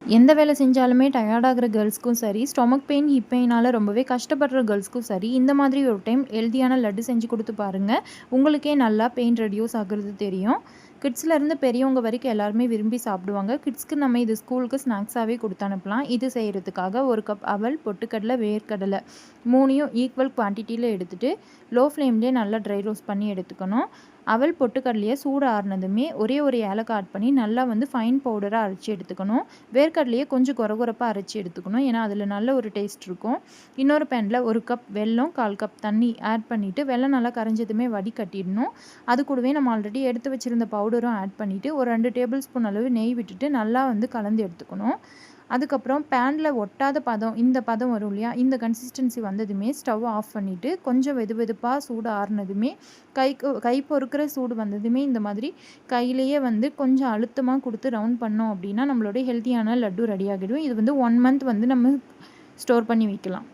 எந்த வேலை செஞ்சாலுமே டயர்ட் ஆகுற கேர்ள்ஸ்க்கும் சரி, ஸ்டொமக் பெயின், ஹிப் பெயினால ரொம்பவே கஷ்டப்படுற கேர்ள்ஸ்க்கும் சரி, இந்த மாதிரி ஒரு டைம் ஹெல்த்தியான லட்டு செஞ்சு குடுத்து பாருங்க. உங்களுக்கே நல்லா பெயின் ரெட்யூஸ் ஆகுறது தெரியும். கிட்ஸ்லேருந்து பெரியவங்க வரைக்கும் எல்லாருமே விரும்பி சாப்பிடுவாங்க. கிட்ஸ்க்கு நம்ம இது ஸ்கூலுக்கு ஸ்நாக்ஸாவே குடுத்து அனுப்பலாம். இது செய்றதுக்காக 1 கப் அவல், பொட்டுக்கடலை, வேர்க்கடலை 3யும் ஈக்குவல் குவான்டிட்டில எடுத்துட்டு, லோ ஃப்ளேம்லயே நல்லா ட்ரை ரோஸ்ட் பண்ணி எடுத்துக்கணும். அவல், பொட்டுக்கடலைய சூடு ஆறுனதுமே ஒரே ஒரு ஏலக்காய் ஆட் பண்ணி நல்லா வந்து ஃபைன் பவுடரா அரைச்சு எடுத்துக்கணும். வேர்க்கடலையே கொஞ்சம் கொரகொரப்பா அரைச்சு எடுத்துக்கணும். ஏன்னா, அதில நல்ல ஒரு டேஸ்ட் இருக்கும். இன்னொரு பேன்ல 1 கப் வெல்லம், 1/4 கப் தண்ணி ஆட் பண்ணிட்டு, வெல்லம் நல்லா கரைஞ்சதுமே வடிகட்டிடணும். அது கூடவே நம்ம ஆல்ரெடி எடுத்து வச்சிருந்த பவுடரும் ஆட் பண்ணிட்டு, ஒரு 2 டேபிள் ஸ்பூன் அளவு நெய் விட்டுட்டு நல்லா வந்து கலந்து எடுத்துக்கணும். அதுக்கப்புறம் பேன்ல ஒட்டாத பதம், இந்த பதம் வரும் இல்லையா? இந்த கன்சிஸ்டன்சி வந்ததுமே ஸ்டவ் ஆஃப் பண்ணிட்டு, கொஞ்சம் வெதுவெதுப்பா சூடு ஆறுனதுமே, கை பொறுக்கிற சூடு வந்ததுமே இந்த மாதிரி கையிலேயே வந்து கொஞ்சம் அழுத்தமா குடுத்து ரவுண்ட் பண்ணோம் அப்படின்னா, நம்மளுடைய ஹெல்த்தியான லட்டு ரெடி ஆகிடும். இது வந்து 1 மந்த் வந்து நம்ம ஸ்டோர் பண்ணி வைக்கலாம்.